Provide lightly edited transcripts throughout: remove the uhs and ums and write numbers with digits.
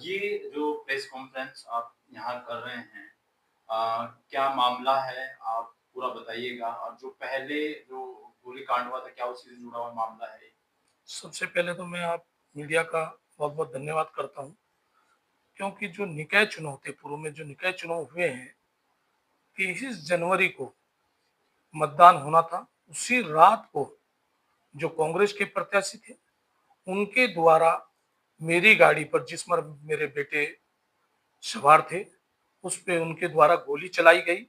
ये जो press conference आप यहाँ कर रहे हैं, क्या मामला है? आप पूरा बताइएगा। और जो पहले जो गोलीकांड हुआ था, क्या उसी से जुड़ा हुआ मामला है? सबसे पहले तो मैं आप मीडिया का बहुत-बहुत धन्यवाद करता हूँ, क्योंकि जो निकाय चुनाव थे, पूर्व में जो निकाय चुनाव हुए हैं, 23 जनवरी को मतदान होना था। उसी रात को जो कांग्रेस के प्रत्याशी थे, उनके द्वारा मेरी गाड़ी पर जिस पर मेरे बेटे सवार थे, उस पे उनके द्वारा गोली चलाई गई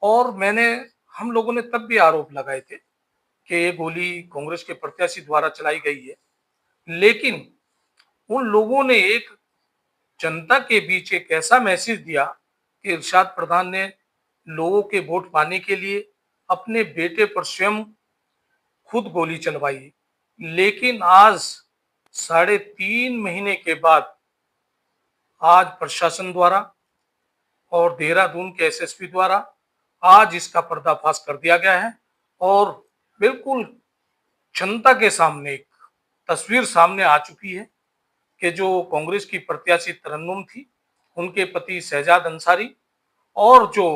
और हम लोगों ने तब भी आरोप लगाए थे कि ये गोली कांग्रेस के प्रत्याशी द्वारा चलाई गई है। लेकिन उन लोगों ने एक जनता के बीच एक ऐसा मैसेज दिया कि इरशाद प्रधान ने लोगों के वोट पाने के लिए अपने बेटे पर स्वयं खुद गोली चलवाई। लेकिन आज 3.5 महीने के बाद आज प्रशासन द्वारा और देहरादून के एसएसपी द्वारा आज इसका पर्दाफाश कर दिया गया है और बिल्कुल जनता के सामने एक तस्वीर सामने आ चुकी है कि जो कांग्रेस की प्रत्याशी तरन्नुम थी, उनके पति शहजाद अंसारी और जो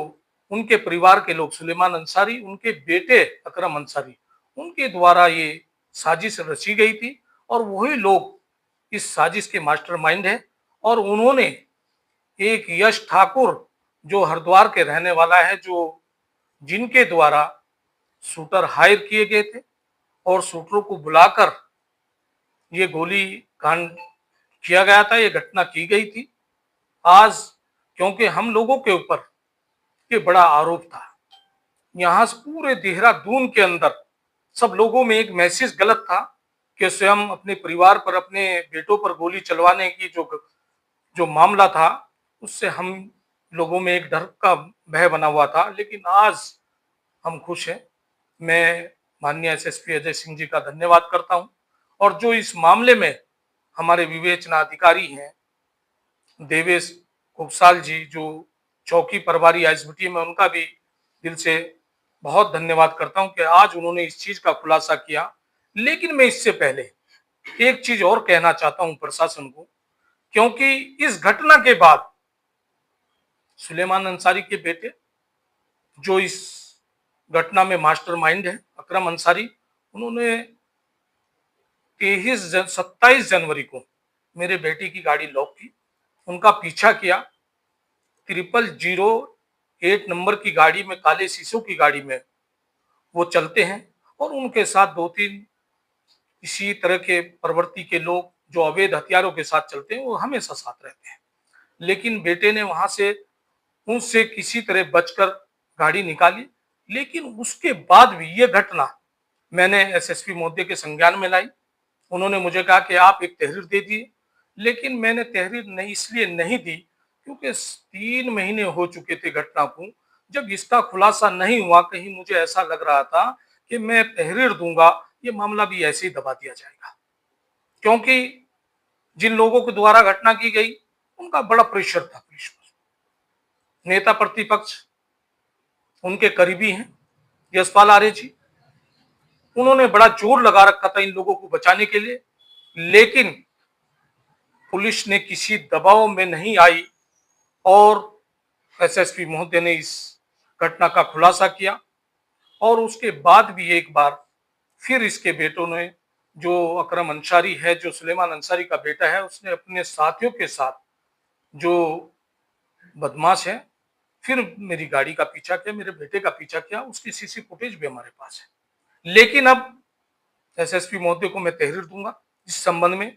उनके परिवार के लोग सुलेमान अंसारी, उनके बेटे अकरम अंसारी, उनके द्वारा ये साजिश रची गई थी और वही लोग इस साजिश के मास्टरमाइंड हैं और उन्होंने एक यश ठाकुर जो हरिद्वार के रहने वाला है, जो जिनके द्वारा शूटर हायर किए गए थे और शूटरों को बुलाकर ये गोली कांड किया गया था, ये घटना की गई थी। आज क्योंकि हम लोगों के ऊपर ये बड़ा आरोप था, यहाँ से पूरे देहरादून के अंदर सब लोगों में एक मैसेज गलत था कि स्वयं अपने परिवार पर, अपने बेटों पर गोली चलवाने की जो मामला था, उससे हम लोगों में एक डर का भय बना हुआ था। लेकिन आज हम खुश हैं। मैं माननीय एसएसपी अजय सिंह जी का धन्यवाद करता हूं और जो इस मामले में हमारे विवेचना अधिकारी हैं देवेश कुबसाल जी, जो चौकी प्रभारी आईएसबीटी में, उनका भी दिल से बहुत धन्यवाद करता हूं कि आज उन्होंने इस चीज का खुलासा किया। लेकिन मैं इससे पहले एक चीज और कहना चाहता हूं प्रशासन को, क्योंकि इस घटना के बाद सुलेमान अंसारी के बेटे जो इस घटना में मास्टरमाइंड है, अकरम अंसारी, उन्होंने 27 जनवरी को मेरे बेटे की गाड़ी लॉक की, उनका पीछा किया। 0008 नंबर की गाड़ी में, काले शीशों की गाड़ी में वो चलते हैं और उनके साथ 2-3 इसी तरह के प्रवृत्ति के लोग जो अवैध हथियारों के साथ चलते हैं, वो हमेशा साथ रहते हैं। लेकिन बेटे ने वहां से उनसे किसी तरह बचकर गाड़ी निकाली। लेकिन उसके बाद भी ये घटना मैंने एसएसपी महोदय के संज्ञान में लाई। उन्होंने मुझे कहा कि आप एक तहरीर दे दिए, लेकिन मैंने तहरीर नहीं इसलिए नहीं दी क्योंकि 3 महीने हो चुके थे घटना को। जब इसका खुलासा नहीं हुआ, कहीं मुझे ऐसा लग रहा था कि मैं तहरीर दूंगा, ये मामला भी ऐसे ही दबा दिया जाएगा, क्योंकि जिन लोगों के द्वारा घटना की गई उनका बड़ा प्रेशर था पुलिस पर। नेता प्रतिपक्ष उनके करीबी हैं यशपाल आर्य जी, उन्होंने बड़ा जोर लगा रखा था इन लोगों को बचाने के लिए, लेकिन पुलिस ने किसी दबाव में नहीं आई और एसएसपी महोदय ने इस घटना का खुलासा किया। और उसके बाद भी एक बार फिर इसके बेटों ने, जो अकरम अंसारी है, जो सुलेमान अंसारी का बेटा है, उसने अपने साथियों के साथ, जो बदमाश है, फिर मेरी गाड़ी का पीछा किया, मेरे बेटे का पीछा किया। उसकी सीसी फुटेज भी हमारे पास है। लेकिन अब एसएसपी महोदय को मैं तहरीर दूंगा इस संबंध में,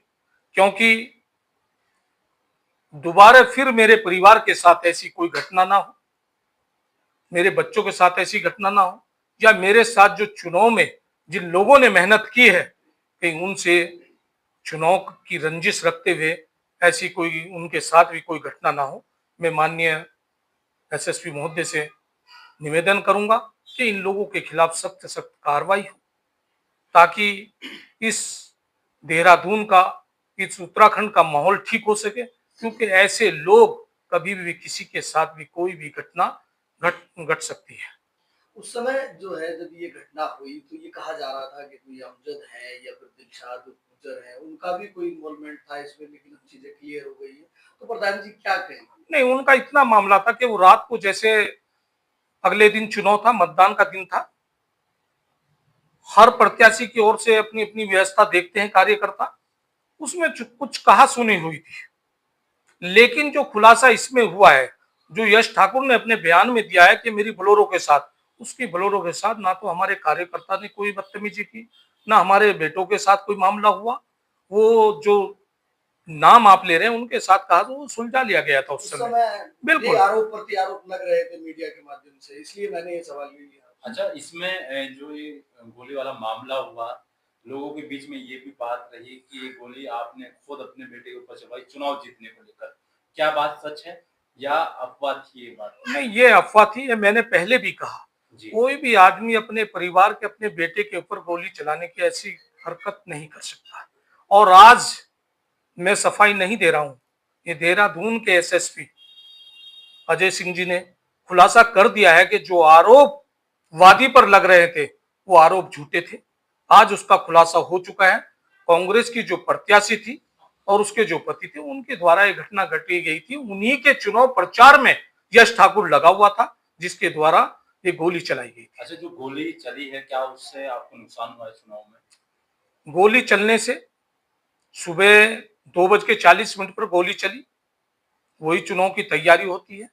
क्योंकि दोबारा फिर मेरे परिवार के साथ ऐसी कोई घटना ना हो, मेरे बच्चों के साथ ऐसी घटना ना हो, या मेरे साथ जो चुनाव में जिन लोगों ने मेहनत की है, कहीं उनसे चुनाव की रंजिश रखते हुए ऐसी कोई उनके साथ भी कोई घटना ना हो। मैं माननीय एसएसपी महोदय से निवेदन करूंगा कि इन लोगों के खिलाफ सख्त से सख्त कार्रवाई हो, ताकि इस देहरादून का, इस उत्तराखंड का माहौल ठीक हो सके। क्योंकि ऐसे लोग कभी भी किसी के साथ भी कोई भी घटना घट सकती है। उस समय जो है जब ये घटना हुई तो ये कहा जा रहा था कि कोई अमजद है या फिर दिलशाद गुजर है, उनका भी कोई इन्वॉल्वमेंट था इसमें, लेकिन अब चीजें क्लियर हो गई है। तो प्रधान जी क्या कहेंगे? नहीं, उनका इतना मामला था कि वो रात को, जैसे अगले दिन चुनाव था, मतदान का दिन था, हर प्रत्याशी की ओर से अपनी अपनी व्यवस्था देखते हैं कार्यकर्ता, उसमें कुछ कहा सुनी हुई थी। लेकिन जो खुलासा इसमें हुआ है, जो यश ठाकुर ने अपने बयान में दिया है कि मेरी बोलेरो के साथ, उसकी बोलेरो के साथ ना तो हमारे कार्यकर्ता ने कोई बदतमीजी की, ना हमारे बेटों के साथ कोई मामला हुआ। वो जो नाम आप ले रहे हैं उनके साथ कहा तो वो सुलझा लिया गया था उस उस समय। समय ये बिल्कुल। आरोप प्रत्यारोप लग रहे थे मीडिया के माध्यम से, इसलिए मैंने ये सवाल भी लिया। अच्छा, इसमें जो ये गोली वाला मामला हुआ, लोगों के बीच में ये भी बात रही कि ये गोली आपने खुद अपने बेटे के ऊपर चलवाई चुनाव जीतने को लेकर। क्या बात सच है या अफ़वाह थी ये बात? नहीं, ये अफवाह थी, ये मैंने पहले भी कहा। जी। कोई भी आदमी अपने परिवार के, अपने बेटे के ऊपर गोली चलाने की ऐसी हरकत नहीं कर सकता। और आज मैं सफाई नहीं दे रहा हूं, ये देहरादून के एसएसपी अजय सिंह जी ने खुलासा कर दिया है कि जो आरोप वादी पर लग रहे थे वो आरोप झूठे थे। आज उसका खुलासा हो चुका है। कांग्रेस की जो प्रत्याशी थी और उसके जो पति थे, उनके द्वारा ये घटना घटी गई थी। उन्हीं के चुनाव प्रचार में यश ठाकुर लगा हुआ था, जिसके द्वारा ये गोली चलाई गई थी। अच्छा, जो गोली चली है, क्या उससे आपको नुकसान हुआ है चुनाव में? गोली चलने से सुबह 2:40 पर गोली चली। वही चुनाव की तैयारी होती है,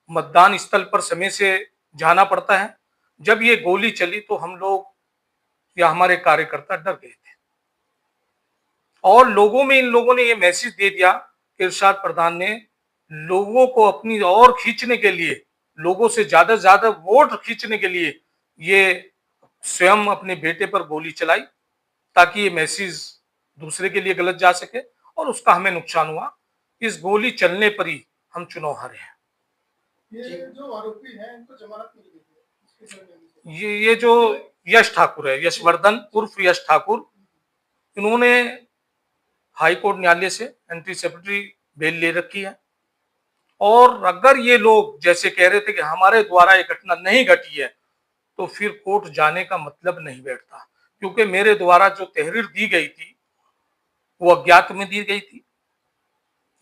मतदान स्थल पर समय से जाना पड़ता है। जब ये गोली चली तो हम लोग या हमारे कार्यकर्ता डर गए थे, और लोगों में इन लोगों ने ये मैसेज दे दिया कि इरशाद प्रधान ने लोगों को अपनी ओर खींचने के लिए, लोगों से ज्यादा वोट खींचने के लिए ये स्वयं अपने बेटे पर गोली चलाई, ताकि ये मैसेज दूसरे के लिए गलत जा सके, और उसका हमें नुकसान हुआ। इस गोली चलने पर ही हम चुनाव हारे हैं। ये जो आरोपी हैं इनको जमानत मिल गई है। ये जो यश ठाकुर है, यशवर्धन उर्फ यश ठाकुर, इन्होंने हाई कोर्ट न्यायालय से एंटीसिपेटरी बेल ले रखी है। और अगर ये लोग जैसे कह रहे थे कि हमारे द्वारा ये घटना नहीं घटी है, तो फिर कोर्ट जाने का मतलब नहीं बैठता, क्योंकि मेरे द्वारा जो तहरीर दी गई थी वो अज्ञात में दी गई थी।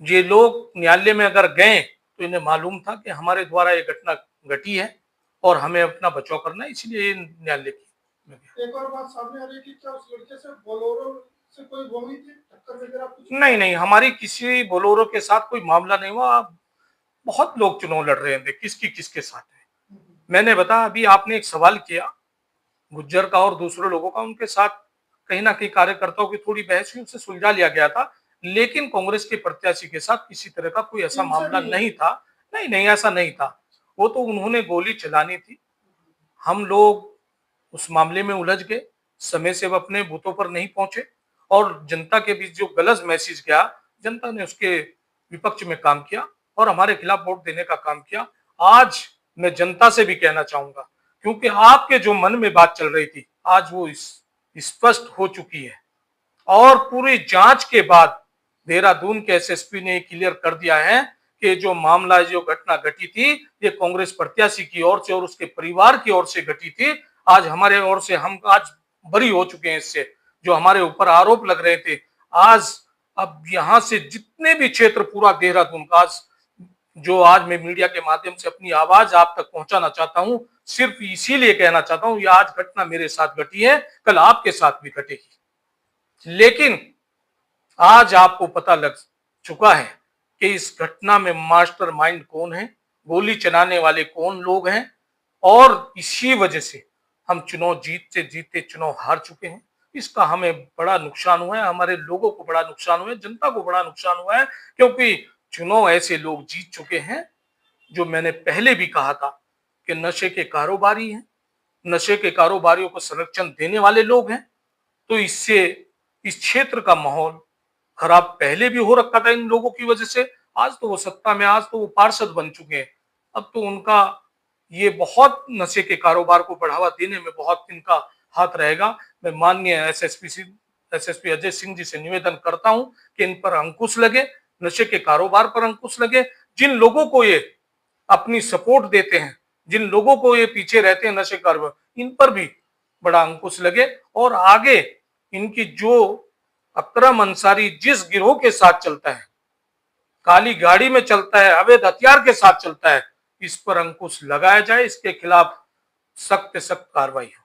ये लोग न्यायालय में अगर गए तो इन्हें मालूम था कि हमारे द्वारा ये घटना घटी है और हमें अपना बचाव करना है, इसलिए ये न्यायालय की। एक और बात सामने आ रही है कि क्या उस लड़के से बोलेरो से कोई वो हुई थी, टक्कर वगैरह कुछ? नहीं नहीं, हमारी किसी बोलेरो के साथ कोई मामला नहीं हुआ। बहुत लोग चुनाव लड़ रहे थे, किसकी किसके साथ है। मैंने बताया, अभी आपने एक सवाल किया गुज्जर का और दूसरे लोगों का, उनके साथ कहीं ना कहीं कार्यकर्ताओं की थोड़ी बहस हुई, उससे सुलझा लिया गया था। लेकिन कांग्रेस के प्रत्याशी के साथ किसी तरह का कोई ऐसा मामला नहीं था। नहीं नहीं, ऐसा नहीं था। वो तो उन्होंने गोली चलानी थी, हम लोग उस मामले में उलझ गए, समय से वो अपने बूथों पर नहीं पहुंचे, और जनता के बीच जो गलत मैसेज गया, जनता ने उसके विपक्ष में काम किया और हमारे खिलाफ वोट देने का काम किया। आज मैं जनता से भी कहना चाहूंगा, क्योंकि आपके जो मन में बात चल रही थी, आज वो स्पष्ट हो चुकी है। और पूरी जांच के बाद देहरादून के एसएसपी ने क्लियर कर दिया है कि जो मामला, जो घटना घटी थी, ये कांग्रेस प्रत्याशी की ओर से और उसके परिवार की ओर से घटी थी। आज हमारे ओर से हम आज बरी हो चुके हैं इससे। जो हमारे ऊपर आरोप लग रहे थे, आज अब यहां से जितने भी क्षेत्र, पूरा देहरादून का, आज जो आज मैं मीडिया के माध्यम से अपनी आवाज आप तक पहुंचाना चाहता हूं, सिर्फ इसीलिए कहना चाहता हूं, ये आज घटना मेरे साथ घटी है, कल आपके साथ भी घटेगी। लेकिन आज आपको पता लग चुका है कि इस घटना में मास्टरमाइंड कौन है, गोली चलाने वाले कौन लोग हैं, और इसी वजह से हम चुनाव जीतते जीतते चुनाव हार चुके हैं। इसका हमें बड़ा नुकसान हुआ है, हमारे लोगों को बड़ा नुकसान हुआ है, जनता को बड़ा नुकसान हुआ है, क्योंकि चुनाव ऐसे लोग जीत चुके हैं जो मैंने पहले भी कहा था कि नशे के कारोबारी हैं, नशे के कारोबारियों को संरक्षण देने वाले लोग हैं। तो इससे इस क्षेत्र का माहौल खराब पहले भी हो रखा था इन लोगों की वजह से। आज तो वो सत्ता में, आज तो वो पार्षद बन चुके हैं। अब तो उनका ये बहुत नशे के कारोबार को बढ़ावा देने में बहुत इनका हाथ रहेगा। मैं माननीय एसएसपी अजय सिंह जी से निवेदन करता हूं कि इन पर अंकुश लगे, नशे के कारोबार पर अंकुश लगे। जिन लोगों को ये अपनी सपोर्ट देते हैं, जिन लोगों को ये पीछे रहते हैं नशे कारोबार, इन पर भी बड़ा अंकुश लगे और आगे इनकी जो अकरम अंसारी जिस गिरोह के साथ चलता है, काली गाड़ी में चलता है, अवैध हथियार के साथ चलता है, इस पर अंकुश लगाया जाए, इसके खिलाफ सख्त से सख्त कार्रवाई हो।